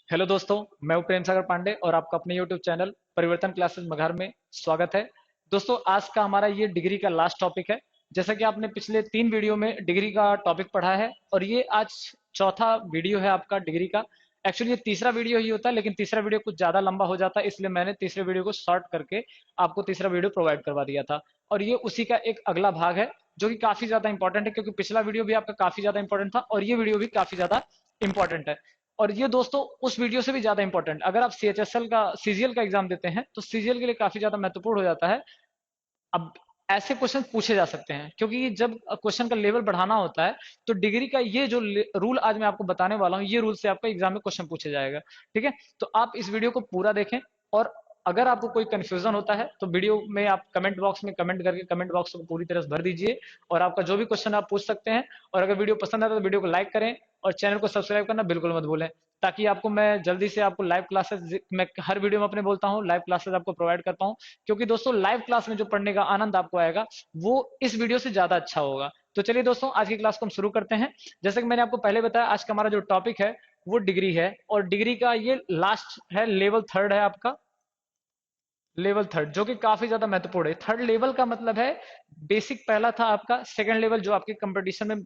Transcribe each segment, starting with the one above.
Hello दोस्तों, मैं हूं प्रेम सागर पांडे और आपका अपने यूट्यूब चैनल परिवर्तन क्लासेस मगहर में स्वागत है। दोस्तों, आज का हमारा ये डिग्री का लास्ट टॉपिक है। जैसा कि आपने पिछले 3 वीडियो में डिग्री का टॉपिक पढ़ा है और ये आज चौथा वीडियो है आपका डिग्री का। एक्चुअली ये तीसरा वीडियो ही होता है, लेकिन तीसरा वीडियो कुछ ज्यादा लंबा हो जाता है, इसलिए मैंने तीसरे वीडियो को शॉर्ट करके आपको तीसरा वीडियो प्रोवाइड करवा दिया था। और ये उसी का एक अगला भाग है जो कि काफी ज्यादा इंपॉर्टेंट है, क्योंकि पिछला वीडियो भी आपका काफी ज्यादा इंपॉर्टेंट था और ये वीडियो भी काफी ज्यादा इंपॉर्टेंट है। और ये दोस्तों उस वीडियो से भी ज्यादा इंपॉर्टेंट, अगर आप सीएचएसएल का सीजीएल का एग्जाम देते हैं तो सीजीएल के लिए काफी ज्यादा महत्वपूर्ण हो जाता है। अब ऐसे क्वेश्चन पूछे जा सकते हैं, क्योंकि जब क्वेश्चन का लेवल बढ़ाना होता है तो डिग्री का ये जो रूल आज मैं आपको बताने वाला हूँ, ये रूल से आपका एग्जाम में क्वेश्चन पूछे जाएगा। ठीक है, तो आप इस वीडियो को पूरा देखें। और अगर आपको कोई कंफ्यूजन होता है तो वीडियो में आप कमेंट बॉक्स में कमेंट करके कमेंट बॉक्स को पूरी तरह से भर दीजिए और आपका जो भी क्वेश्चन आप पूछ सकते हैं। और अगर वीडियो पसंद आता है तो वीडियो को लाइक करें और चैनल को सब्सक्राइब करना बिल्कुल मत भूलें, ताकि आपको मैं जल्दी से आपको लाइव क्लासेस, मैं हर वीडियो में अपने बोलता हूँ लाइव क्लासेस आपको प्रोवाइड कर पाऊँ। क्योंकि दोस्तों लाइव क्लास में जो पढ़ने का आनंद आपको आएगा वो इस वीडियो से ज्यादा अच्छा होगा। तो चलिए दोस्तों, आज की क्लास को हम शुरू करते हैं। जैसे कि मैंने आपको पहले बताया, आज का हमारा जो टॉपिक है वो डिग्री है और डिग्री का ये लास्ट है, लेवल थर्ड है आपका। लेवल थर्ड जो कि काफी ज्यादा महत्वपूर्ण है। थर्ड लेवल का मतलब है बेसिक पहला था आपका, सेकंड लेवल जो आपके कंपटीशन में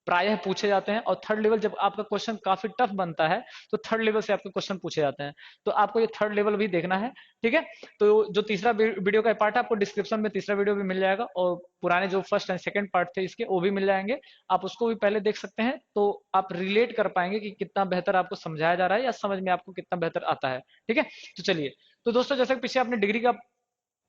प्रायः पूछे जाते हैं, और थर्ड लेवल जब आपका क्वेश्चन काफी टफ बनता है तो थर्ड लेवल से आपके क्वेश्चन पूछे जाते हैं। तो आपको ये थर्ड लेवल भी देखना है। ठीक है, तो जो तीसरा वीडियो का पार्ट है आपको डिस्क्रिप्शन में तीसरा वीडियो भी मिल जाएगा, और पुराने जो फर्स्ट एंड सेकंड पार्ट थे इसके वो भी मिल जाएंगे। आप उसको भी पहले देख सकते हैं, तो आप रिलेट कर पाएंगे कि कितना बेहतर आपको समझाया जा रहा है या समझ में आपको कितना बेहतर आता है। ठीक है, तो चलिए। तो दोस्तों, जैसे पीछे आपने डिग्री का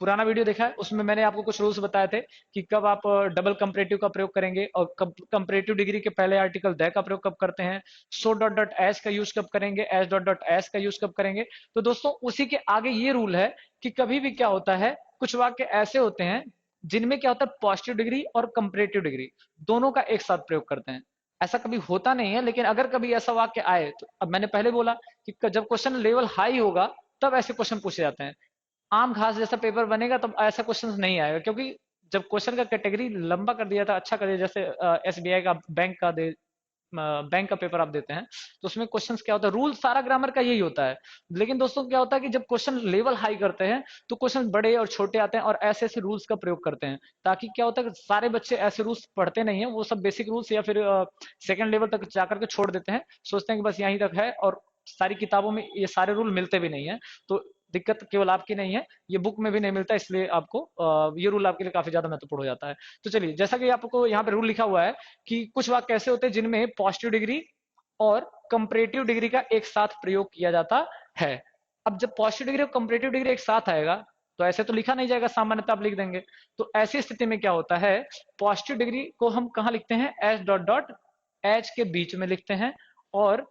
पुराना वीडियो देखा है, उसमें मैंने आपको कुछ रूल्स बताए थे कि कब आप डबल कंपरेटिव का प्रयोग करेंगे और कब कंपरेटिव डिग्री के पहले आर्टिकल द का प्रयोग कब करते हैं, सो डॉट डॉट एस का यूज कब करेंगे, एस डॉट डॉट एस का यूज कब करेंगे। तो दोस्तों उसी के आगे ये रूल है कि कभी भी क्या होता है, कुछ वाक्य ऐसे होते हैं जिनमें क्या होता है पॉजिटिव डिग्री और कंपरेटिव डिग्री दोनों का एक साथ प्रयोग करते हैं। ऐसा कभी होता नहीं है, लेकिन अगर कभी ऐसा वाक्य आए तो अब मैंने पहले बोला कि जब क्वेश्चन लेवल हाई होगा तब ऐसे क्वेश्चन पूछे जाते हैं। आम घास जैसा पेपर बनेगा तब ऐसा क्वेश्चन नहीं आएगा, क्योंकि जब क्वेश्चन का कैटेगरी लंबा कर दिया था, अच्छा कर दिया, जैसे एसबीआई का बैंक का पेपर आप देते हैं तो उसमें क्वेश्चंस क्या होता है, रूल सारा ग्रामर का यही होता है। लेकिन दोस्तों क्या होता है कि जब क्वेश्चन लेवल हाई करते हैं तो क्वेश्चन बड़े और छोटे आते हैं और ऐसे ऐसे रूल्स का प्रयोग करते हैं, ताकि क्या होता है कि सारे बच्चे ऐसे रूल्स पढ़ते नहीं है, वो सब बेसिक रूल्स या फिर सेकंड लेवल तक जाकर के छोड़ देते हैं, सोचते हैं कि बस यहीं तक है, और सारी किताबों में ये सारे रूल मिलते भी नहीं है। तो दिक्कत केवल आपकी नहीं है, ये बुक में भी नहीं मिलता, इसलिए आपको ये रूल आपके लिए काफी ज्यादा महत्वपूर्ण हो जाता है। तो चलिए, जैसा कि आपको यहाँ पे रूल लिखा हुआ है कि कुछ वाक्य ऐसे होते हैं जिनमें पॉजिटिव डिग्री और कंपरेटिव डिग्री का एक साथ प्रयोग किया जाता है। अब जब पॉजिटिव डिग्री और कंपरेटिव डिग्री एक साथ आएगा तो ऐसे तो लिखा नहीं जाएगा, सामान्यतः आप लिख देंगे। तो ऐसी स्थिति में क्या होता है, पॉजिटिव डिग्री को हम कहाँ लिखते हैं, एच डॉट डॉट एच के बीच में लिखते हैं, और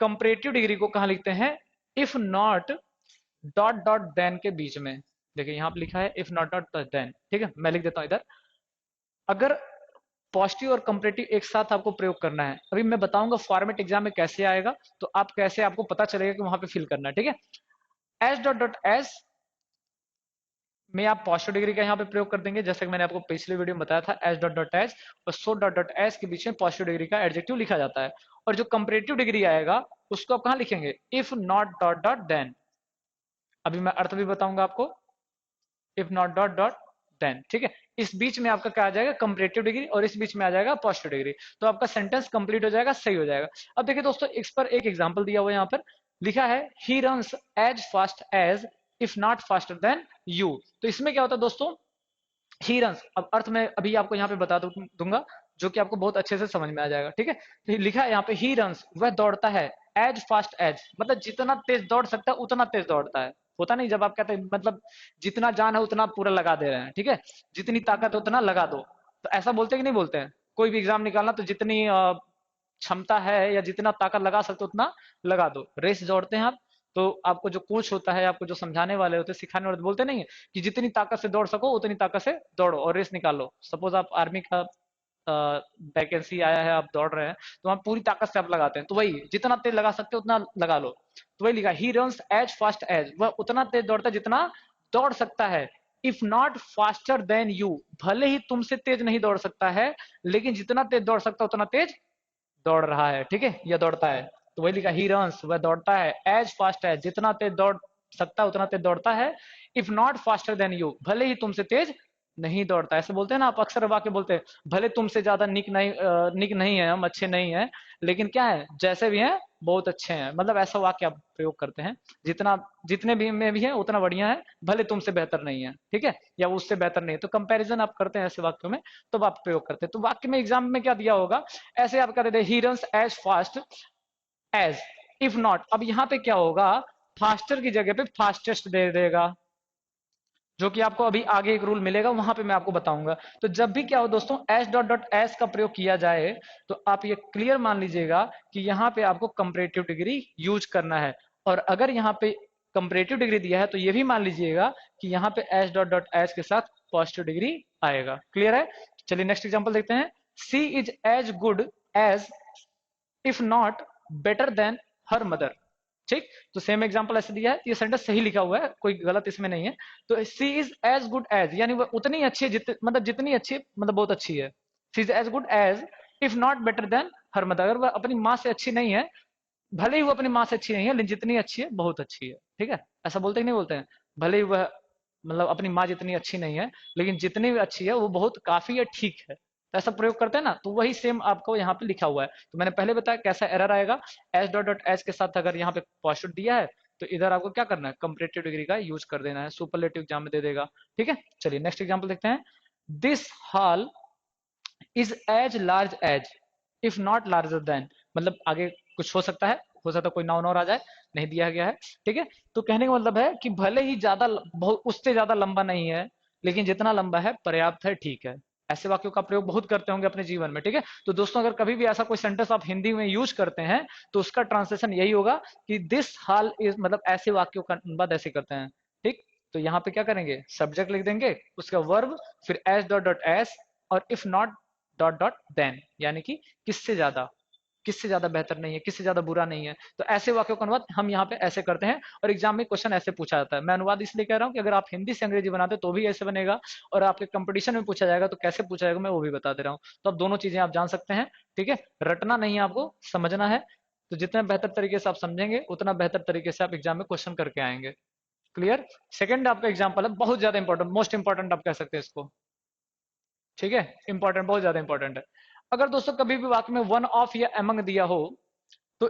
कंपरेटिव डिग्री को कहाँ लिखते हैं, if not dot dot then के बीच में। देखिए यहाँ पे लिखा है इफ नॉट डॉट देन। ठीक है, मैं लिख देता हूं इधर। अगर पॉजिटिव और कंपरेटिव एक साथ आपको प्रयोग करना है, अभी मैं बताऊंगा फॉर्मेट एग्जाम में कैसे आएगा, तो आप कैसे आपको पता चलेगा कि वहां पे फिल करना है। ठीक है, एस डॉट डॉट एस में आप पॉजिटिव डिग्री का यहाँ पे प्रयोग कर देंगे, जैसे कि मैंने आपको पिछले वीडियो में बताया था, एस डॉट डॉट एस और सो डॉट डॉट एस के बीच में पॉजिटिव डिग्री का एडजेक्टिव लिखा जाता है। और जो कंपरेटिव डिग्री आएगा उसको आप कहाँ लिखेंगे, if not dot dot then. अभी मैं अर्थ भी बताऊंगा आपको, if not dot dot then. ठीक है, इस बीच में आपका क्या आ जाएगा, कंपरेटिव डिग्री, और इस बीच में आ जाएगा पॉजिटिव डिग्री। तो आपका सेंटेंस कंप्लीट हो जाएगा, सही हो जाएगा। अब देखिए दोस्तों, इस पर एक एग्जांपल दिया हुआ है, यहाँ पर लिखा है he runs as fast as if not faster than you. तो इसमें क्या होता है दोस्तों, ही रन्स, अब अर्थ में अभी आपको यहाँ पे बता दूंगा जो कि आपको बहुत अच्छे से समझ में आ जाएगा। ठीक है, तो लिखा है यहाँ पे ही रन्स, वह दौड़ता है, एज फास्ट एज मतलब जितना तेज दौड़ सकता है उतना तेज दौड़ता है। होता नहीं, जब आप कहते हैं मतलब जितना जान है उतना पूरा लगा दे रहे हैं, ठीक है, जितनी ताकत है उतना लगा दो। तो ऐसा बोलते हैं कि नहीं बोलते हैं, कोई भी एग्जाम निकालना तो जितनी क्षमता है या जितना ताकत लगा सकते हो उतना लगा दो। रेस दौड़ते हैं आप, तो आपको जो कोच होता है, आपको जो समझाने वाले होते हैं, सिखाने वाले बोलते नहीं है कि जितनी ताकत से दौड़ सको उतनी ताकत से दौड़ो और रेस निकालो। सपोज आप आर्मी का वैकेंसी आया है, आप दौड़ रहे हैं, तो वहां पूरी ताकत से आप लगाते हैं, तो वही जितना तेज लगा सकते हो उतना लगा लो। तो वही लिखा, he runs as fast as, वह उतना तेज दौड़ता है जितना दौड़ सकता है, if not faster than you, भले ही तुमसे तेज नहीं दौड़ सकता है, लेकिन जितना तेज दौड़ सकता है उतना तेज दौड़ रहा है। ठीक है, या दौड़ता है। तो वही लिखा ही रन्स, वह दौड़ता है, एज फास्ट है, जितना तेज दौड़ सकता है उतना तेज दौड़ता है, if not faster than you, भले ही तुमसे तेज नहीं दौड़ता। ऐसे बोलते हैं ना आप, अक्सर वाक्य बोलते हैं, भले तुमसे ज्यादा निक नहीं है, हम अच्छे नहीं है, लेकिन क्या है, जैसे भी हैं बहुत अच्छे हैं, मतलब ऐसा वाक्य आप प्रयोग करते हैं, जितना जितने भी में भी है उतना बढ़िया है, भले तुमसे बेहतर नहीं है, ठीक है, या उससे बेहतर नहीं है, तो कंपैरिजन आप करते हैं ऐसे वाक्यों में, तो आप प्रयोग करते हैं। तो वाक्य में एग्जाम में क्या दिया होगा, ऐसे आप कर देते he runs as fast as, if not, अब यहाँ पे क्या होगा, फास्टर की जगह पे फास्टेस्ट दे देगा, जो कि आपको अभी आगे एक रूल मिलेगा वहां पे मैं आपको बताऊंगा। तो जब भी क्या हो दोस्तों, एस डॉट डॉट एस का प्रयोग किया जाए, तो आप ये क्लियर मान लीजिएगा कि यहाँ पे आपको कंपैरेटिव डिग्री यूज करना है, और अगर यहाँ पे कंपैरेटिव डिग्री दिया है तो ये भी मान लीजिएगा कि यहाँ पे एस डॉट डॉट एस के साथ पॉजिटिव डिग्री आएगा। क्लियर है? चलिए नेक्स्ट एग्जाम्पल देखते हैं। She is as good as, if not better than her mother. ठीक, तो सेम एग्जांपल ऐसे दिया है, ये सेंटेंस सही लिखा हुआ है, कोई गलत इसमें नहीं है। तो she is as good as, यानी वो उतनी अच्छी है मतलब जितनी अच्छी, मतलब बहुत अच्छी है। She is as good as, if not better than her mother, अगर वह अपनी माँ से अच्छी नहीं है, भले ही वो अपनी माँ से अच्छी नहीं है, लेकिन जितनी अच्छी है बहुत अच्छी है। ठीक है, ऐसा बोलते ही नहीं बोलते हैं, भले ही वह मतलब अपनी माँ जितनी अच्छी नहीं है, लेकिन जितनी भी अच्छी है वो बहुत काफी है, ठीक है, तो ऐसा प्रयोग करते हैं ना, तो वही सेम आपको यहाँ पे लिखा हुआ है। तो मैंने पहले बताया कैसा एरर आएगा, एस डॉट डॉट एस के साथ अगर यहाँ पे पॉजिटिव दिया है, तो इधर आपको क्या करना है, कंपैरेटिव डिग्री का यूज कर देना है, सुपरलेटिव एग्जाम में दे देगा। ठीक है, चलिए नेक्स्ट एग्जाम्पल देखते हैं। This hall is as large as, if not larger than, मतलब आगे कुछ हो सकता कोई नाउन और आ जाए, नहीं दिया गया है। ठीक है, तो कहने का मतलब है कि भले ही ज्यादा बहुत उससे ज्यादा लंबा नहीं है, लेकिन जितना लंबा है पर्याप्त है, ठीक है। ऐसे वाक्यों का प्रयोग बहुत करते होंगे अपने जीवन में। ठीक है, तो दोस्तों अगर कभी भी ऐसा कोई सेंटेंस आप हिंदी में यूज करते हैं, तो उसका ट्रांसलेशन यही होगा कि दिस हॉल इज, मतलब ऐसे वाक्यों का अनुवाद ऐसे करते हैं। ठीक, तो यहाँ पे क्या करेंगे, सब्जेक्ट लिख देंगे, उसका वर्ब, फिर एस डॉट डॉट एस, और if not dot dot then, यानी कि किससे ज्यादा, किससे ज्यादा बेहतर नहीं है, किससे ज्यादा बुरा नहीं है। तो ऐसे वाक्यों का अनुवाद हम यहाँ पे ऐसे करते हैं, और एग्जाम में क्वेश्चन ऐसे पूछा जाता है। मैं अनुवाद इसलिए कह रहा हूँ कि अगर आप हिंदी से अंग्रेजी बनाते तो भी ऐसे बनेगा, और आपके कंपटीशन में पूछा जाएगा तो कैसे पूछा जाएगा मैं वो भी बता दे रहा हूँ। तो अब दोनों चीजें आप जान सकते हैं। ठीक है, रटना नहीं है आपको, समझना है। तो जितने बेहतर तरीके से आप समझेंगे, उतना बेहतर तरीके से आप एग्जाम में क्वेश्चन करके आएंगे। क्लियर? सेकंड आपका एग्जाम्पल है, बहुत ज्यादा इंपॉर्टेंट, मोस्ट इंपॉर्टेंट आप कह सकते हैं इसको। ठीक है, इंपॉर्टेंट, बहुत ज्यादा इंपॉर्टेंट है। अगर दोस्तों कभी भी वाक्य में वन ऑफ या एमंग दिया हो, तो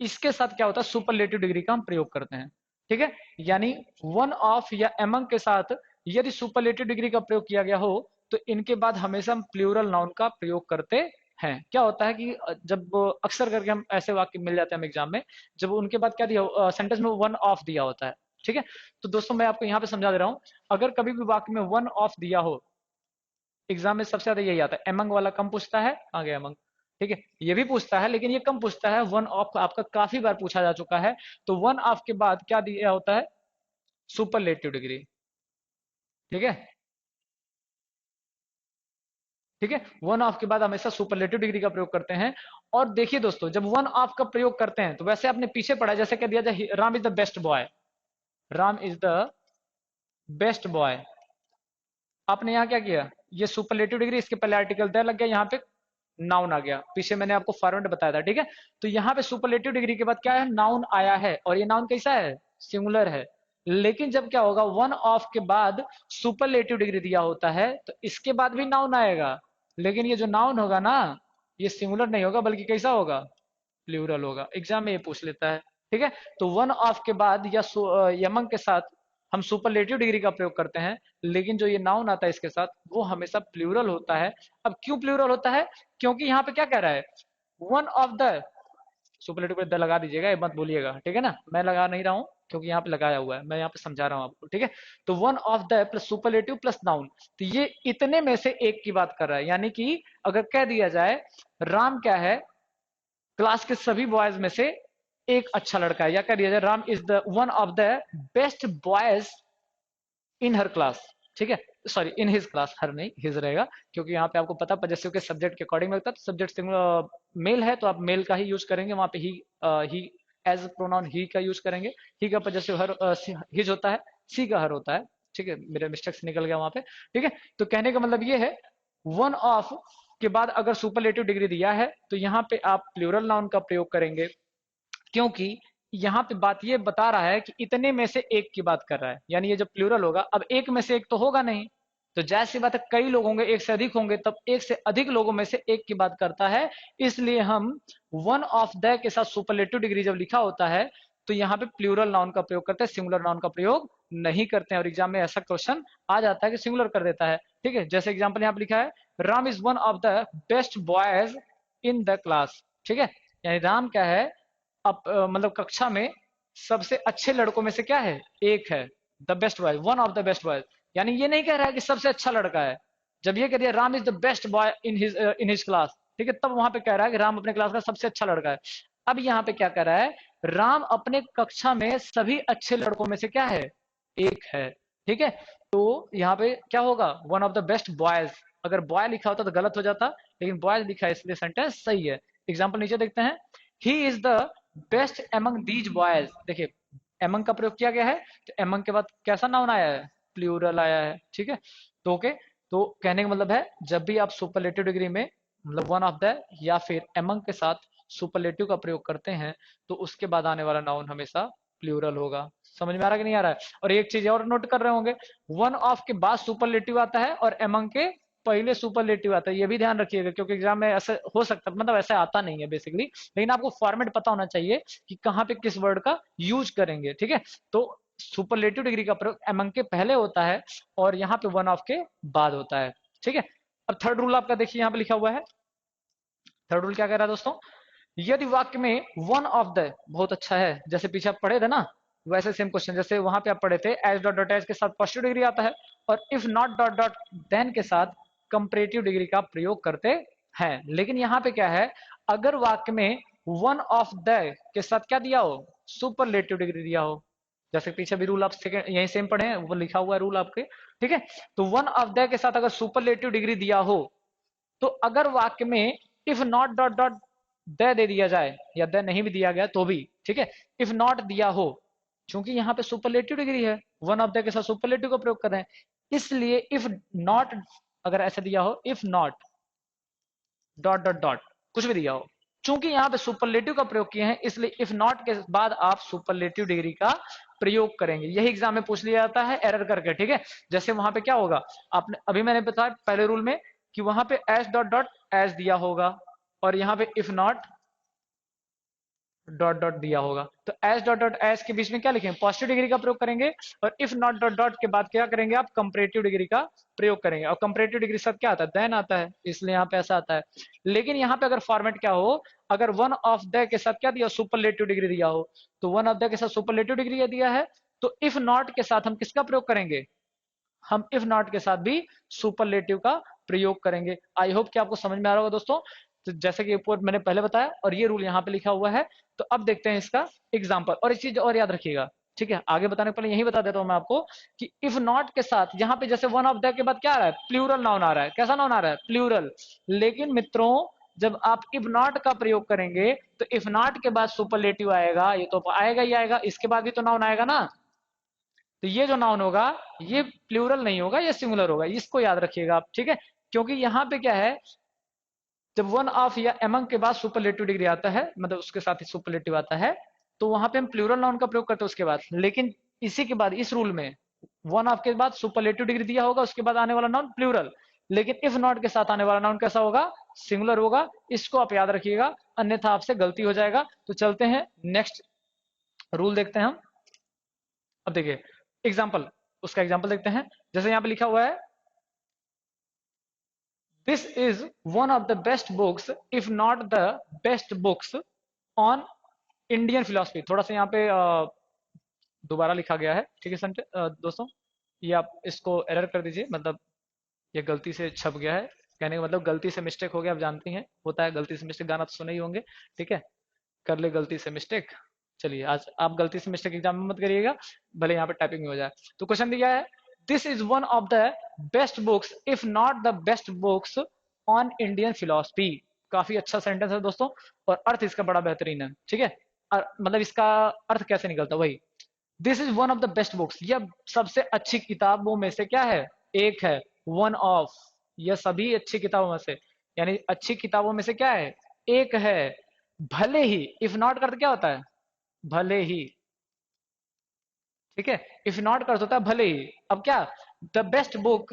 इसके साथ क्या होता है, सुपरलेटिव डिग्री का हम प्रयोग करते हैं। ठीक है, यानी वन ऑफ या एमंग के साथ यदि सुपरलेटिव डिग्री का प्रयोग किया गया हो, तो इनके बाद हमेशा हम प्लूरल नाउन का प्रयोग करते हैं। क्या होता है कि जब अक्सर करके हम ऐसे वाक्य मिल जाते हैं हम एग्जाम में, जब उनके बाद क्या दिया सेंटेंस में वन ऑफ दिया होता है। ठीक है, तो दोस्तों मैं आपको यहाँ पे समझा दे रहा हूँ, अगर कभी भी वाक्य में वन ऑफ दिया हो, एग्जाम में सबसे ज्यादा यही आता है, एमंग वाला कम पूछता है, आगे एमंग। ठीक है, ये भी पूछता है लेकिन ये कम पूछता है, वन ऑफ आपका काफी बार पूछा जा चुका है। तो वन ऑफ के बाद क्या दिया होता है, सुपरलेटिव डिग्री। ठीक है, ठीक है, वन ऑफ के बाद हमेशा सुपरलेटिव डिग्री का प्रयोग करते हैं। और देखिए दोस्तों, जब वन ऑफ का प्रयोग करते हैं तो वैसे आपने पीछे पढ़ा, जैसे कह दिया जाए Ram is the best boy, Ram is the best boy, आपने यहाँ क्या किया, ये सुपरलेटिव डिग्री, इसके पहले आर्टिकल द लग गया, यहाँ पे नाउन आ गया, पीछे मैंने आपको फॉर्मेट बताया था। ठीक है, तो यहाँ पे सुपरलेटिव डिग्री के बाद क्या है, नाउन आया है, और ये नाउन कैसा है, सिंगुलर है। लेकिन जब क्या होगा, वन ऑफ के बाद सुपरलेटिव डिग्री दिया होता है, तो इसके बाद भी नाउन आएगा, लेकिन ये जो नाउन होगा ना, ये सिंगुलर नहीं होगा, बल्कि कैसा होगा, प्लूरल होगा। एग्जाम में ये पूछ लेता है। ठीक है, तो वन ऑफ के बाद या यमंग के साथ हम सुपरलेटिव डिग्री का प्रयोग करते हैं, लेकिन जो ये नाउन आता है इसके साथ, वो हमेशा प्लूरल होता है। अब क्यों प्लूरल होता है, क्योंकि यहाँ पे क्या कह रहा है, वन ऑफ द, सुपरलेटिव पे द लगा दीजिएगा, ये मत बोलिएगा। ठीक है ना, मैं लगा नहीं रहा हूँ क्योंकि यहाँ पे लगाया हुआ है, मैं यहाँ पे समझा रहा हूँ आपको। ठीक है, तो one of the plus superlative plus noun, तो ये इतने में से एक की बात कर रहा है। यानी कि अगर कह दिया जाए राम क्या है, क्लास के सभी बॉयज में से एक अच्छा लड़का है, या कह दिया जाए Ram is the one of the best boys in her class. ठीक है, सॉरी इन हिज क्लास, हर नहीं, हिज रहेगा, क्योंकि यहाँ पे आपको पता पजेसिव के सब्जेक्ट के अकॉर्डिंग लगता है। तो सब्जेक्ट मेल है तो आप मेल का ही यूज करेंगे, वहां पे ही एज प्रोनाउन ही का यूज करेंगे। ही का पजेसिव हर हिज होता है, सी का हर होता है। ठीक है, मेरे मिस्टेक से निकल गया वहां पे। ठीक है, तो कहने का मतलब ये है, वन ऑफ के बाद अगर सुपरलेटिव डिग्री दिया है, तो यहाँ पे आप प्लूरल नाउन का प्रयोग करेंगे। क्योंकि यहाँ पे बात ये बता रहा है कि इतने में से एक की बात कर रहा है, यानी ये जब प्लूरल होगा, अब एक में से एक तो होगा नहीं, तो जाहिर सी बात है कई लोग होंगे, एक से अधिक होंगे, तब एक से अधिक लोगों में से एक की बात करता है। इसलिए हम वन ऑफ द के साथ सुपरलेटिव डिग्री जब लिखा होता है तो यहाँ पे प्लूरल नाउन का प्रयोग करते हैं, सिंगुलर नाउन का प्रयोग नहीं करते हैं। और एग्जाम में ऐसा क्वेश्चन आ जाता है कि सिंगुलर कर देता है। ठीक है, जैसे एग्जाम्पल यहाँ पे लिखा है, Ram is one of the best boys in the class. ठीक है, यानी राम क्या है, मतलब कक्षा में सबसे अच्छे लड़कों में से क्या है, एक है, the best boy, one of the best boy. यानी ये नहीं कह रहा है कि सबसे अच्छा लड़का है। जब ये कह दिया Ram is the best boy in his class, ठीक है, तब वहां पे कह रहा है कि राम अपने क्लास का सबसे अच्छा लड़का है। अब यहाँ पे क्या कह रहा है, राम अपने कक्षा में सभी अच्छे लड़कों में से क्या है, एक है। ठीक है, तो यहाँ पे क्या होगा, one of the best boys. अगर बॉय लिखा होता तो गलत हो जाता, लेकिन बॉयज लिखा है इसलिए सेंटेंस सही है। एग्जाम्पल नीचे देखते हैं, he is the best among these boys. देखिए एमंग का प्रयोग किया गया है, तो एमंग के बाद कैसा नाउन आया है, प्लूरल आया है। ठीक है, तो ओके, तो कहने का मतलब है जब भी आप सुपरलेटिव डिग्री में मतलब वन ऑफ द या फिर एमंग के साथ सुपरलेटिव का प्रयोग करते हैं तो उसके बाद आने वाला नाउन हमेशा प्लूरल होगा। समझ में आ रहा है कि नहीं आ रहा है? और एक चीज और नोट कर रहे होंगे, वन ऑफ के बाद सुपरलेटिव आता है और एमंग के पहले सुपरलेटिव आता है, ये भी ध्यान रखिएगा, क्योंकि एग्जाम में ऐसे हो सकता है, मतलब ऐसे आता नहीं है बेसिकली, लेकिन आपको फॉर्मेट पता होना चाहिए कि कहाँ पे किस वर्ड का यूज करेंगे। ठीक है, तो सुपरलेटिव डिग्री का प्रयोग एमंग के पहले होता है और यहाँ पे वन ऑफ के बाद होता है। ठीक है, अब थर्ड रूल आपका देखिए यहाँ पे लिखा हुआ है। थर्ड रूल क्या कह रहा है दोस्तों, यदि वाक्य में वन ऑफ द, बहुत अच्छा है, जैसे पीछे आप पढ़े थे ना वैसे सेम क्वेश्चन, जैसे वहां पे आप पढ़े थे एज डॉट डॉट एज के साथ पॉजिटिव डिग्री आता है और if not dot dot then के साथ कंपैरेटिव डिग्री का प्रयोग करते हैं। लेकिन यहाँ पे क्या है, अगर वाक्य में वन ऑफ द के साथ क्या दिया हो, सुपरलेटिव डिग्री दिया हो, जैसे पीछे भी रूल आप सेकंड यही सेम पढ़े हैं, वो लिखा हुआ है रूल आपके। ठीक है, तो वन ऑफ द के साथ अगर सुपरलेटिव डिग्री दिया हो, तो अगर वाक्य में इफ नॉट डॉट डॉट दे दिया जाए या द नहीं भी दिया गया तो भी ठीक है, इफ नॉट दिया हो, क्योंकि यहाँ पे सुपरलेटिव डिग्री है, वन ऑफ द के साथ सुपरलेटिव का प्रयोग कर रहे हैं, इसलिए इफ नॉट अगर ऐसे दिया हो, if not dot dot dot कुछ भी दिया हो, चूंकि यहाँ पे सुपरलेटिव का प्रयोग किए हैं इसलिए इफ नॉट के बाद आप सुपरलेटिव डिग्री का प्रयोग करेंगे। यही एग्जाम में पूछ लिया जाता है एरर करके। ठीक है, जैसे वहां पे क्या होगा, आपने अभी मैंने बताया पहले रूल में कि वहां पे एस डॉट डॉट एस दिया होगा और यहाँ पे इफ नॉट डॉट डॉट दिया होगा, तो एस डॉट डॉट एस के बीच में क्या लिखेंगे, पॉजिटिव डिग्री का प्रयोग करेंगे और इफ नॉट डॉट डॉट के बाद क्या करेंगे, आप कंपैरेटिव डिग्री का प्रयोग करेंगे और कंपैरेटिव डिग्री सब क्या आता है, देन आता है, इसलिए यहाँ पे ऐसा आता है। लेकिन यहाँ पे अगर फॉर्मेट क्या हो, अगर वन ऑफ द के साथ क्या दिया, सुपरलेटिव डिग्री दिया हो, तो वन ऑफ द के साथ सुपरलेटिव डिग्री दिया है, तो इफ नॉट के साथ हम किसका प्रयोग करेंगे, हम इफ नॉट के साथ भी सुपरलेटिव का प्रयोग करेंगे। आई होप कि आपको समझ में आ रहा होगा दोस्तों। तो जैसे कि ऊपर मैंने पहले बताया और ये रूल यहाँ पे लिखा हुआ है, तो अब देखते हैं इसका एग्जाम्पल। और एक चीज और याद रखिएगा, ठीक है, आगे बताने पहले यही बता देता हूं मैं आपको कि इफ नॉट के साथ यहाँ पे जैसे वन ऑफ द के बाद क्या आ रहा है, प्लूरल नाउन आ रहा है। कैसा नाउन आ रहा है, प्लूरल। लेकिन मित्रों जब आप इफ नॉट का प्रयोग करेंगे तो इफ नॉट के बाद सुपरलेटिव आएगा, ये तो आएगा ही आएगा, इसके बाद भी तो नाउन आएगा ना, तो ये जो नाउन होगा ये प्लूरल नहीं होगा, ये सिंगुलर होगा, इसको याद रखिएगा आप। ठीक है, क्योंकि यहाँ पे क्या है, जब वन ऑफ या एमंग के बाद सुपरलेटिव डिग्री आता है, मतलब उसके साथ ही सुपरलेटिव आता है, तो वहां पे हम प्लूरल नाउन का प्रयोग करते हैं उसके बाद। लेकिन इसी के बाद इस रूल में वन ऑफ के बाद सुपरलेटिव डिग्री दिया होगा, उसके बाद आने वाला नाउन प्लूरल, लेकिन इफ नॉट के साथ आने वाला नाउन कैसा होगा, सिंगुलर होगा। इसको आप याद रखिएगा, अन्यथा आपसे गलती हो जाएगा। तो चलते हैं नेक्स्ट रूल देखते हैं हम। अब देखिए एग्जाम्पल, उसका एग्जाम्पल देखते हैं। जैसे यहाँ पे लिखा हुआ है, this is one of the best books if not the best books on Indian philosophy. थोड़ा सा यहाँ पे दोबारा लिखा गया है, ठीक है दोस्तों, ये आप इसको एरर कर दीजिए, मतलब ये गलती से छप गया है, कहने का मतलब गलती से मिस्टेक हो गया, आप जानती हैं होता है गलती से मिस्टेक, गाना तो सुने ही होंगे। ठीक है, कर ले गलती से मिस्टेक। चलिए आज आप गलती से मिस्टेक एग्जाम में मत करिएगा, भले यहाँ पे टाइपिंग में हो जाए। तो क्वेश्चन दिया है, this is one of the best books if not the best books on Indian philosophy. काफी अच्छा सेंटेंस है दोस्तों, और अर्थ इसका बड़ा बेहतरीन है। ठीक है, मतलब इसका अर्थ कैसे निकलता है, वही this is one of the best books, यह सबसे अच्छी किताबों में से क्या है, एक है। वन ऑफ, यह सभी अच्छी किताबों में से, यानी अच्छी किताबों में से क्या है, एक है। भले ही, इफ नॉट करते क्या होता है, भले ही, ठीक है। इफ नॉट कर होता है भले ही। अब क्या, the best book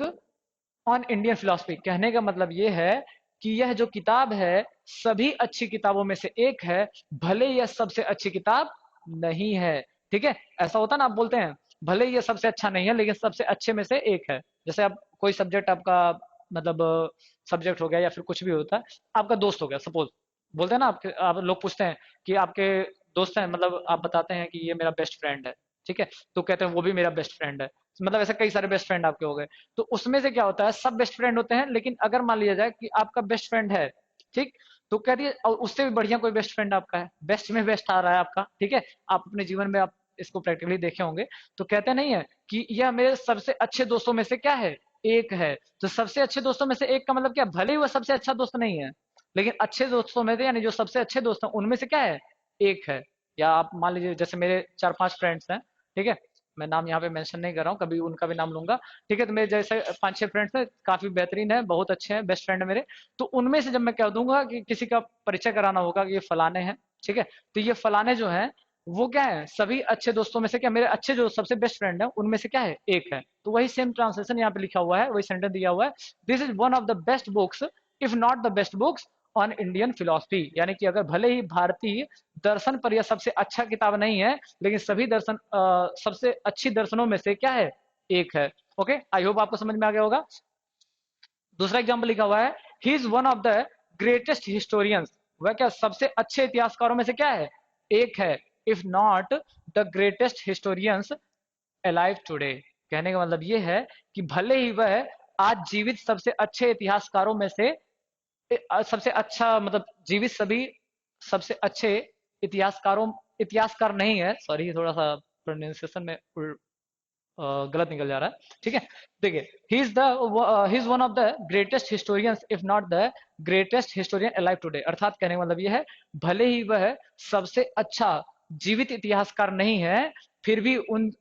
on Indian philosophy, कहने का मतलब ये है कि यह जो किताब है सभी अच्छी किताबों में से एक है, भले यह सबसे अच्छी किताब नहीं है। ठीक है, ऐसा होता ना, आप बोलते हैं भले ये सबसे अच्छा नहीं है लेकिन सबसे अच्छे में से एक है। जैसे आप कोई सब्जेक्ट आपका, मतलब सब्जेक्ट हो गया या फिर कुछ भी होता है, आपका दोस्त हो गया सपोज, बोलते हैं ना आपके, आप लोग पूछते हैं कि आपके दोस्त हैं, मतलब आप बताते हैं कि ये मेरा बेस्ट फ्रेंड है, ठीक है, तो कहते हैं वो भी मेरा बेस्ट फ्रेंड है। मतलब ऐसे कई सारे बेस्ट फ्रेंड आपके हो गए। तो उसमें से क्या होता है, सब बेस्ट फ्रेंड होते हैं, लेकिन अगर मान लिया जाए कि आपका बेस्ट फ्रेंड है, ठीक, तो कह दिए और उससे भी बढ़िया कोई बेस्ट फ्रेंड आपका है, बेस्ट में बेस्ट आ रहा है आपका, ठीक है, आप अपने जीवन में आप इसको प्रैक्टिकली देखे होंगे। तो कहते नहीं है कि यह मेरे सबसे अच्छे दोस्तों में से क्या है, एक है। तो सबसे अच्छे दोस्तों में से एक का मतलब क्या, भले ही वह सबसे अच्छा दोस्त नहीं है, लेकिन अच्छे दोस्तों में से, यानी जो सबसे अच्छे दोस्त हैं उनमें से क्या है, एक है। या आप मान लीजिए जैसे मेरे 4-5 फ्रेंड्स हैं, ठीक है, मैं नाम यहाँ पे मेंशन नहीं कर रहा हूँ, कभी उनका भी नाम लूंगा, ठीक है। तो मेरे जैसे 5-6 फ्रेंड्स हैं, काफी बेहतरीन है, बहुत अच्छे हैं, बेस्ट फ्रेंड है मेरे। तो उनमें से जब मैं कह दूंगा कि किसी का परिचय कराना होगा कि ये फलाने हैं, ठीक है, तो ये फलाने जो हैं वो क्या है, सभी अच्छे दोस्तों में से क्या, मेरे अच्छे जो सबसे बेस्ट फ्रेंड है उनमें से क्या है, एक है। तो वही सेम ट्रांसलेशन यहाँ पे लिखा हुआ है, वही सेंटेंस दिया हुआ है, this is one of the best books if not the best books on Indian philosophy. यानी कि अगर भले ही भारतीय दर्शन पर यह सबसे अच्छा किताब नहीं है, लेकिन सभी दर्शन सबसे अच्छी दर्शनों में से क्या है, एक है। ओके, आई होप आपको समझ में आ गया होगा। दूसरा एग्जाम्पल लिखा हुआ है, he is one of the greatest historians, वह क्या सबसे अच्छे इतिहासकारों में से क्या है, एक है, if not the greatest historians alive today. कहने का मतलब ये है कि भले ही वह आज जीवित सबसे अच्छे इतिहासकारों में से सबसे अच्छा, मतलब जीवित सभी सबसे अच्छे इतिहासकारों, इतिहासकार नहीं है, सॉरी थोड़ा सा प्रोनाउंसिएशन में गलत निकल जा रहा है, ठीक है। देखिए, he is one of the greatest historians if not the greatest historian alive today. अर्थात कहने का मतलब यह है, भले ही वह सबसे अच्छा जीवित इतिहासकार नहीं है, फिर भी उन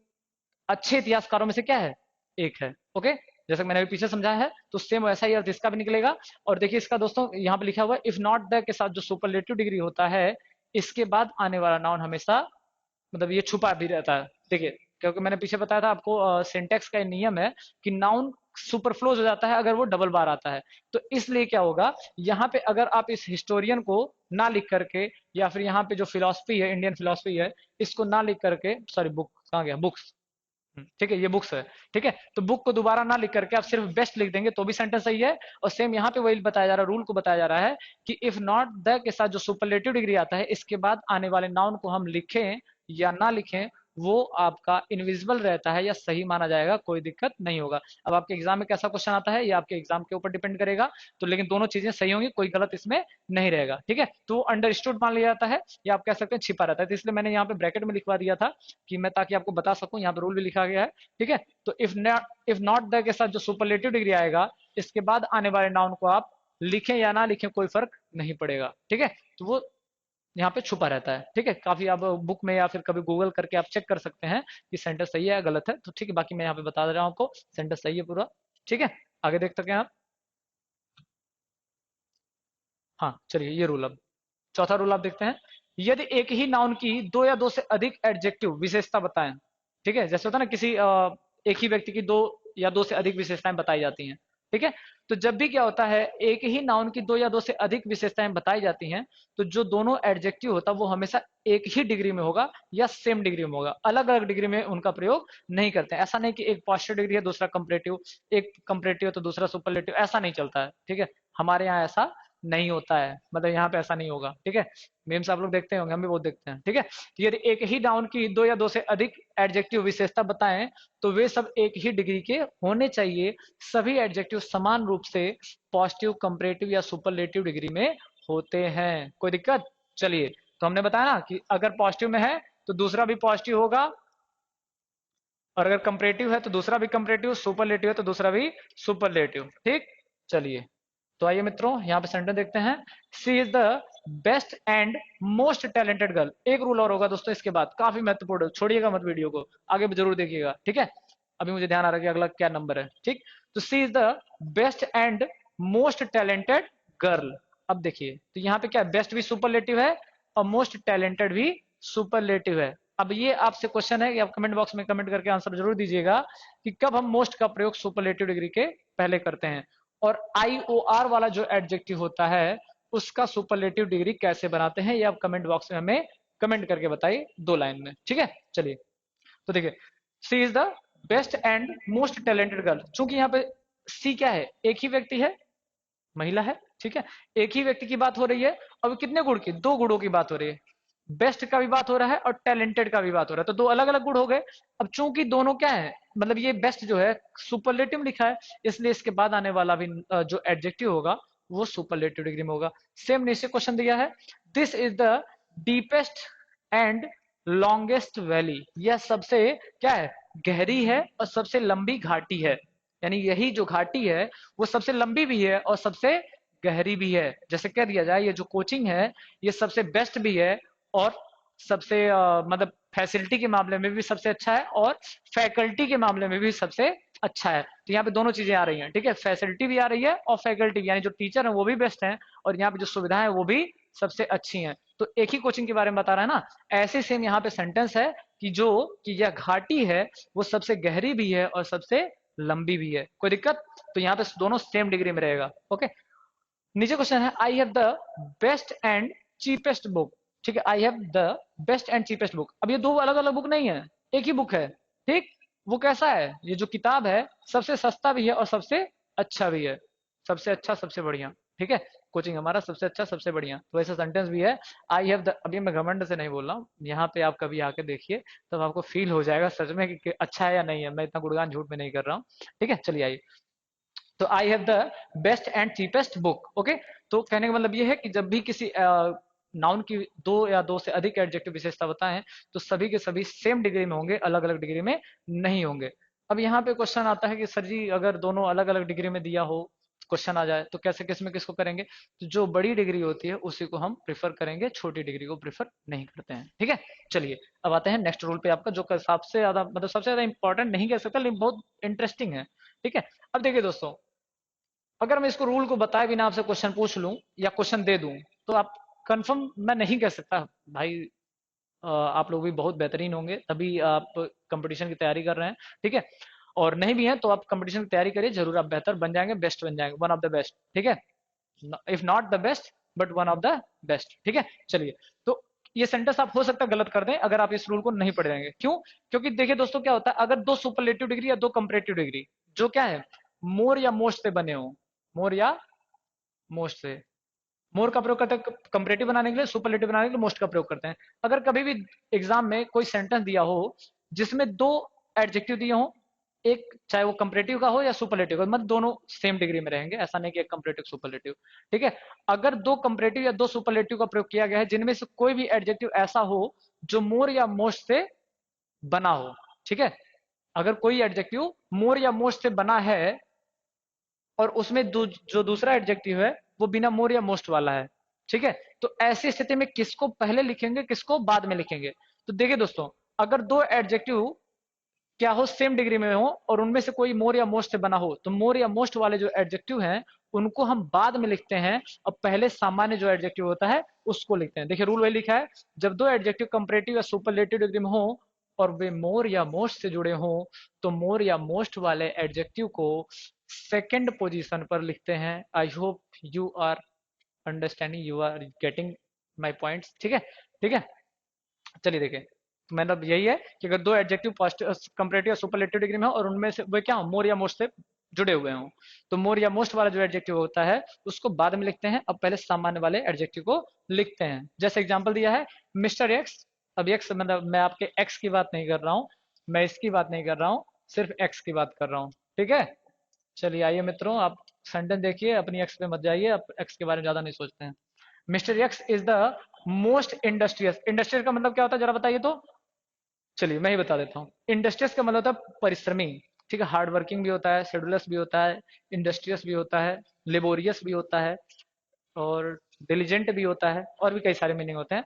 अच्छे इतिहासकारों में से क्या है, एक है। ओके, जैसे मैंने अभी पीछे समझाया है, तो सेम वैसा ही अर्थ इसका भी निकलेगा। और देखिए इसका दोस्तों यहाँ पे लिखा हुआ है, इफ नॉट द के साथ जो सुपरलेटिव डिग्री होता है, इसके बाद आने वाला नाउन हमेशा, मतलब ये छुपा भी रहता है। देखिए, क्योंकि मैंने पीछे बताया था आपको, सिंटेक्स का नियम है कि नाउन सुपरफ्लोज हो जाता है अगर वो डबल बार आता है। तो इसलिए क्या होगा, यहाँ पे अगर आप इस हिस्टोरियन को ना लिख करके, या फिर यहाँ पे जो फिलोसफी है, इंडियन फिलोसफी है, इसको ना लिख करके, सॉरी बुक कहाँ गया, बुक्स, ठीक है, ये बुक्स है, ठीक है, तो बुक को दोबारा ना लिख करके आप सिर्फ बेस्ट लिख देंगे तो भी सेंटेंस सही है। और सेम यहाँ पे वही बताया जा रहा है, रूल को बताया जा रहा है कि इफ नॉट द के साथ जो सुपरलेटिव डिग्री आता है, इसके बाद आने वाले नाउन को हम लिखें या ना लिखें, वो आपका इनविजिबल रहता है या सही माना जाएगा, कोई दिक्कत नहीं होगा। अब आपके एग्जाम में कैसा क्वेश्चन आता है ये आपके एग्जाम के ऊपर डिपेंड करेगा, तो लेकिन दोनों चीजें सही होंगी, कोई गलत इसमें नहीं रहेगा, ठीक है। तो अंडरस्टूड मान लिया जाता है, या आप कह सकते हैं छिपा रहता है, तो इसलिए मैंने यहाँ पे ब्रैकेट में लिखवा दिया था कि मैं, ताकि आपको बता सकूं, यहाँ पे रूल भी लिखा गया है, ठीक है। तो इफ नॉट द के साथ जो सुपरलेटिव डिग्री आएगा, इसके बाद आने वाले नाउन को आप लिखें या ना लिखें कोई फर्क नहीं पड़ेगा, ठीक है। तो वो यहाँ पे छुपा रहता है, ठीक है। काफी आप बुक में या फिर कभी गूगल करके आप चेक कर सकते हैं कि सेंटेंस सही है या गलत है, तो ठीक है। बाकी मैं यहाँ पे बता दे रहा हूँ आपको, सेंटेंस सही है पूरा, ठीक है। आगे देख सकते हैं आप। हाँ चलिए, ये रूल, अब चौथा रूल आप देखते हैं, यदि एक ही नाउन की दो या दो से अधिक एडजेक्टिव विशेषता बताएं, ठीक है, जैसे होता है ना किसी एक ही व्यक्ति की दो या दो से अधिक विशेषताएं बताई जाती हैं, ठीक है। तो जब भी क्या होता है, एक ही नाउन की दो या दो से अधिक विशेषताएं बताई जाती हैं, तो जो दोनों एडजेक्टिव होता है वो हमेशा एक ही डिग्री में होगा या सेम डिग्री में होगा, अलग अलग डिग्री में उनका प्रयोग नहीं करते हैं। ऐसा नहीं कि एक पॉजिटिव डिग्री है दूसरा कंपरेटिव, एक कंपरेटिव है तो दूसरा सुपरलेटिव, ऐसा नहीं चलता है, ठीक है। हमारे यहाँ ऐसा नहीं होता है, मतलब यहाँ पे ऐसा नहीं होगा, ठीक है। मीम्स आप लोग देखते होंगे, हम भी बहुत देखते हैं, ठीक है। तो यदि एक ही नाउन की दो या दो से अधिक एडजेक्टिव विशेषता बताएं, तो वे सब एक ही डिग्री के होने चाहिए, सभी एडजेक्टिव समान रूप से पॉजिटिव, कंपैरेटिव या सुपरलेटिव डिग्री में होते हैं। कोई दिक्कत, चलिए, तो हमने बताया ना कि अगर पॉजिटिव में है तो दूसरा भी पॉजिटिव होगा, और अगर कंपैरेटिव है तो दूसरा भी कंपैरेटिव, सुपरलेटिव है तो दूसरा भी सुपरलेटिव, ठीक। चलिए, तो आइए मित्रों यहाँ पे सेंटेंस देखते हैं, she is the best and most talented girl. एक रूल और होगा दोस्तों इसके बाद, काफी महत्वपूर्ण, छोड़िएगा मत वीडियो को, आगे भी जरूर देखिएगा, ठीक है। अभी मुझे ध्यान आ रहा है कि अगला क्या नंबर है, ठीक। तो she is the best and most talented girl. अब देखिए, तो यहाँ पे क्या, बेस्ट भी सुपरलेटिव है और मोस्ट टैलेंटेड भी सुपरलेटिव है। अब ये आपसे क्वेश्चन है कि आप कमेंट बॉक्स में कमेंट करके आंसर जरूर दीजिएगा कि कब हम मोस्ट का प्रयोग सुपरलेटिव डिग्री के पहले करते हैं, और IOR वाला जो एडजेक्टिव होता है उसका सुपरलेटिव डिग्री कैसे बनाते हैं, ये आप कमेंट बॉक्स में हमें कमेंट करके बताइए 2 लाइन में। ठीक है, चलिए। तो देखिए, she is the best and most talented girl. चूंकि यहाँ पे सी क्या है, एक ही व्यक्ति है, महिला है, ठीक है, एक ही व्यक्ति की बात हो रही है। अब कितने गुण की, 2 गुणों की बात हो रही है। बेस्ट का भी बात हो रहा है और टैलेंटेड का भी बात हो रहा है, तो 2 अलग अलग गुण हो गए। अब चूंकि दोनों क्या है, मतलब ये बेस्ट जो है सुपरलेटिव लिखा है, इसलिए इसके बाद आने वाला भी जो एडजेक्टिव होगा वो सुपरलेटिव डिग्री में होगा। सेम नीचे क्वेश्चन दिया है, this is the deepest and longest valley. यह सबसे क्या है, गहरी है और सबसे लंबी घाटी है। यानी यही जो घाटी है वो सबसे लंबी भी है और सबसे गहरी भी है। जैसे कह दिया जाए, ये जो कोचिंग है ये सबसे बेस्ट भी है और सबसे मतलब फैसिलिटी के मामले में भी सबसे अच्छा है और फैकल्टी के मामले में भी सबसे अच्छा है। तो यहाँ पे दोनों चीजें आ रही हैं, ठीक है, फैसिलिटी भी आ रही है और फैकल्टी यानी जो टीचर है वो भी बेस्ट है और यहाँ पे जो सुविधाएं है वो भी सबसे अच्छी हैं। तो एक ही कोचिंग के बारे में बता रहा है ना, ऐसे सेम यहाँ पे सेंटेंस है कि यह घाटी है वो सबसे गहरी भी है और सबसे लंबी भी है। कोई दिक्कत? तो यहाँ पे दोनों सेम डिग्री में रहेगा। ओके, नीचे क्वेश्चन है, I have the best and cheapest book. ठीक है, I have the best and cheapest book. अब ये 2 अलग अलग बुक नहीं है, एक ही बुक है। ठीक, वो कैसा है, ये जो किताब है सबसे सस्ता भी है और सबसे अच्छा भी है। सबसे अच्छा, सबसे बढ़िया। ठीक है, कोचिंग हमारा सबसे अच्छा सबसे बढ़िया, तो ऐसा सेंटेंस भी है। आई हैव द, अभी मैं घमंड से नहीं बोल रहा हूँ, यहाँ पे आप कभी आके देखिए तब आपको फील हो जाएगा सच में कि अच्छा है या नहीं है। मैं इतना गुणगान झूठ में नहीं कर रहा हूँ। ठीक है, चलिए आइए। तो I have the best and cheapest book. Okay, तो कहने का मतलब ये है कि जब भी किसी नाउन की 2 या 2 से अधिक एडजेक्टिव विशेषता बताएं तो सभी के सभी सेम डिग्री में होंगे, अलग अलग डिग्री में नहीं होंगे। अब यहाँ पे क्वेश्चन आता है कि सर जी अगर दोनों अलग अलग डिग्री में दिया हो, क्वेश्चन आ जाए तो कैसे किस में किसको करेंगे? तो जो बड़ी डिग्री होती है उसी को हम प्रिफर करेंगे, छोटी डिग्री को प्रिफर नहीं करते हैं। ठीक है, चलिए अब आते हैं नेक्स्ट रूल पे आपका, जो सबसे ज्यादा मतलब सबसे ज्यादा इंपॉर्टेंट नहीं कह सकता लेकिन बहुत इंटरेस्टिंग है। ठीक है, अब देखिए दोस्तों, अगर मैं इसको रूल को बताए बिना आपसे क्वेश्चन पूछ लूं या क्वेश्चन दे दूं तो आप कंफर्म मैं नहीं कह सकता भाई आप लोग भी बहुत बेहतरीन होंगे तभी आप कंपटीशन की तैयारी कर रहे हैं। ठीक है, और नहीं भी हैं तो आप कंपटीशन की तैयारी करिए, जरूर आप बेहतर बन जाएंगे, बेस्ट बन जाएंगे, वन ऑफ द बेस्ट। ठीक है, if not the best but one of the best. ठीक है, चलिए। तो ये सेंटेंस आप हो सकता है गलत कर दें अगर आप इस रूल को नहीं पढ़ रहेंगे। क्यों? क्योंकि देखिए दोस्तों क्या होता है, अगर 2 सुपरलेटिव डिग्री या 2 कंपैरेटिव डिग्री जो क्या है मोर या मोस्ट से बने हो, मोर या मोस्ट से, मोर का प्रयोग करते हैं कंपैरेटिव बनाने के लिए, सुपरलेटिव बनाने के लिए मोस्ट का प्रयोग करते हैं। अगर कभी भी एग्जाम में कोई सेंटेंस दिया हो जिसमें 2 एडजेक्टिव दिए हो, एक चाहे वो कंपैरेटिव का हो या सुपरलेटिव का, मतलब दोनों सेम डिग्री में रहेंगे, ऐसा नहीं कि एक कंपैरेटिव सुपरलेटिव। ठीक है, अगर 2 कंपैरेटिव या 2 सुपरलेटिव का प्रयोग किया गया है जिनमें से कोई भी एडजेक्टिव ऐसा हो जो मोर या मोस्ट से बना हो, ठीक है, अगर कोई एडजेक्टिव मोर या मोस्ट से बना है और उसमें जो दूसरा एडजेक्टिव है वो बिना मोर या मोस्ट वाला है, ठीक है, तो ऐसी स्थिति में किसको पहले लिखेंगे किसको बाद में लिखेंगे? तो देखिए दोस्तों, अगर 2 एडजेक्टिव क्या हो सेम डिग्री में हो और उनमें से कोई मोर या मोस्ट से बना हो तो मोर या मोस्ट वाले जो एडजेक्टिव हैं उनको हम बाद में लिखते हैं और पहले सामान्य जो एडजेक्टिव होता है उसको लिखते हैं। देखिए रूल वही लिखा है, जब 2 एडजेक्टिव कंपैरेटिव या सुपरलेटिव डिग्री में हो और वे मोर या मोस्ट से जुड़े हों तो मोर या मोस्ट वाले एडजेक्टिव को सेकंड पोजीशन पर लिखते हैं। I hope you are understanding, you are getting my points. ठीक है, ठीक है, चलिए देखिए, तो मतलब यही है कि अगर 2 एडजेक्टिव कंपैरेटिव या सुपरलेटिव डिग्री में हो और उनमें से वे क्या हो मोर या मोस्ट से जुड़े हुए हों तो मोर या मोस्ट वाला जो एडजेक्टिव होता है उसको बाद में लिखते हैं, अब पहले सामान्य वाले एडजेक्टिव को लिखते हैं। जैसे एग्जांपल दिया है मिस्टर एक्स, अब एक्स मतलब मैं आपके एक्स की बात नहीं कर रहा हूँ, मैं इसकी बात नहीं कर रहा हूँ, सिर्फ एक्स की बात कर रहा हूँ। ठीक है, चलिए आइए मित्रों, आप सेंटेंस देखिए, अपनी एक्स पे मत जाइए, आप एक्स के बारे में ज्यादा नहीं सोचते हैं। Mister x is the most industrious. Industrious का मतलब क्या होता है जरा बताइए तो? चलिए मैं ही बता देता हूँ। इंडस्ट्रियस का मतलब होता है परिश्रमी। ठीक है, हार्ड वर्किंग भी होता है, शेड्यूलस भी होता है, इंडस्ट्रियस भी होता है, लेबोरियस भी होता है और डिलीजेंट भी होता है, और भी कई सारे मीनिंग होते हैं।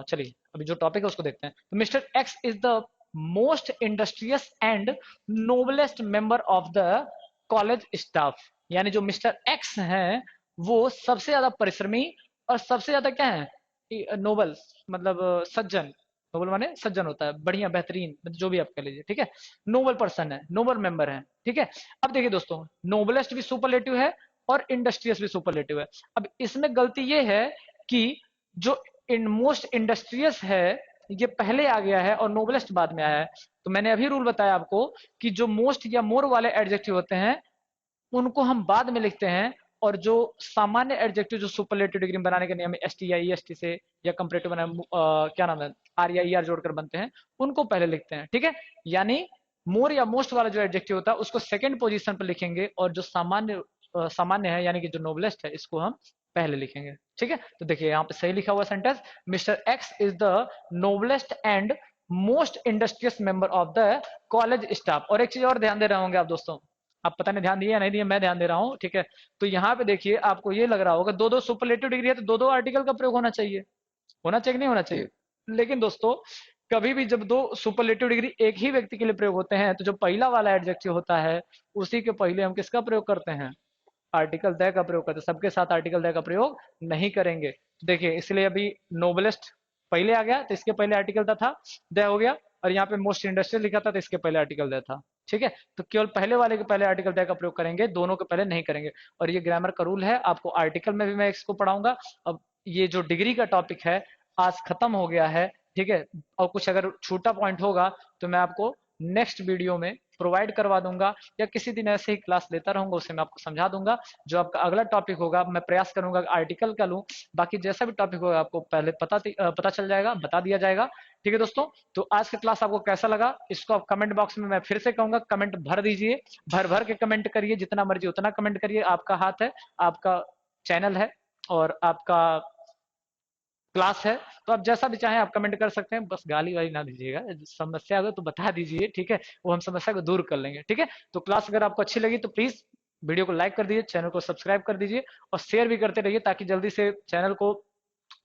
चलिए अभी जो टॉपिक है उसको देखते हैं। तो mister x is the most industrious and noblest member of the college staff. यानी जो मिस्टर एक्स हैं वो सबसे ज्यादा परिश्रमी और सबसे ज्यादा क्या है नोबल मतलब सज्जन, नोबल माने सज्जन होता है, बढ़िया, बेहतरीन, मतलब जो भी आप कह लीजिए, ठीक है। नोबल पर्सन है, नोबल मेंबर है, ठीक है। अब देखिए दोस्तों, नोबलेस्ट भी सुपरलेटिव है और इंडस्ट्रियस भी सुपरलेटिव है। अब इसमें गलती ये है कि जो इन मोस्ट इंडस्ट्रियस है ये पहले आ गया है और नोबलेस्ट बाद में आया है। तो मैंने अभी रूल बताया आपको कि जो मोस्ट या मोर वाले एडजेक्टिव होते हैं उनको हम बाद में लिखते हैं, और जो सामान्य एडजेक्टिव जो सुपरलेटिव डिग्री में बनाने के नियम S T I S T से या कंपरेटिव बना क्या नाम है आर या ई आर जोड़कर बनते हैं, उनको पहले लिखते हैं, ठीक है। यानी मोर या मोस्ट वाला जो एडजेक्टिव होता है उसको सेकंड पोजीशन पर लिखेंगे, और जो सामान्य है यानी कि जो नोबलेस्ट है इसको हम पहले लिखेंगे, ठीक है। तो देखिए यहाँ पे सही लिखा हुआ sentence, mister x is the noblest and most industrious member of the college staff. और एक चीज और ध्यान दे रहे होंगे आप दोस्तों, आप पता नहीं ध्यान दिए या नहीं दिए, मैं ध्यान दे रहा हूँ, ठीक है। तो यहाँ पे देखिए आपको ये लग रहा होगा दो दो सुपरलेटिव डिग्री है तो दो दो आर्टिकल का प्रयोग होना चाहिए कि नहीं होना चाहिए। लेकिन दोस्तों कभी भी जब दो सुपरलेटिव डिग्री एक ही व्यक्ति के लिए प्रयोग होते हैं तो जो पहला वाला एडजेक्टिव होता है उसी के पहले हम किसका प्रयोग करते हैं, आर्टिकल द का प्रयोग करते हैं, सबके साथ आर्टिकल द का प्रयोग नहीं करेंगे। देखिए इसलिए अभी नोबलेस्ट पहले आ गया तो इसके पहले आर्टिकल द था, द हो गया, और यहाँ पे मोस्ट इंडस्ट्रियल लिखा था तो इसके पहले आर्टिकल द था, ठीक है। तो केवल पहले वाले के पहले आर्टिकल द का प्रयोग करेंगे, दोनों के पहले नहीं करेंगे। और ये ग्रामर का रूल है, आपको आर्टिकल में भी मैं इसको पढ़ाऊंगा। अब ये जो डिग्री का टॉपिक है आज खत्म हो गया है, ठीक है। और कुछ अगर छोटा पॉइंट होगा तो मैं आपको नेक्स्ट वीडियो में प्रोवाइड करवा दूंगा, या किसी दिन ऐसे ही क्लास लेता रहूंगा, उससे मैं आपको समझा दूंगा। जो आपका अगला टॉपिक होगा मैं प्रयास करूंगा आर्टिकल का लूं, बाकी जैसा भी टॉपिक होगा आपको पहले पता चल जाएगा, बता दिया जाएगा, ठीक है दोस्तों। तो आज का क्लास आपको कैसा लगा इसको आप कमेंट बॉक्स में, मैं फिर से कहूंगा, कमेंट भर दीजिए, भर भर के कमेंट करिए, जितना मर्जी उतना कमेंट करिए, आपका हाथ है, आपका चैनल है और आपका क्लास है। तो आप जैसा भी चाहें आप कमेंट कर सकते हैं, बस गाली वाली ना दीजिएगा, समस्या अगर तो बता दीजिए, ठीक है, वो हम समस्या को दूर कर लेंगे, ठीक है। तो क्लास अगर आपको अच्छी लगी तो प्लीज वीडियो को लाइक कर दीजिए, चैनल को सब्सक्राइब कर दीजिए और शेयर भी करते रहिए, ताकि जल्दी से चैनल को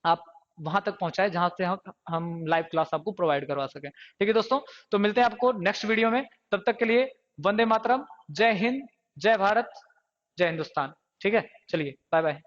आप वहां तक पहुंचाए जहां से हम लाइव क्लास आपको प्रोवाइड करवा सकें, ठीक है दोस्तों। तो मिलते हैं आपको नेक्स्ट वीडियो में, तब तक के लिए वंदे मातरम, जय हिंद, जय भारत, जय हिंदुस्तान, ठीक है। चलिए बाय बाय।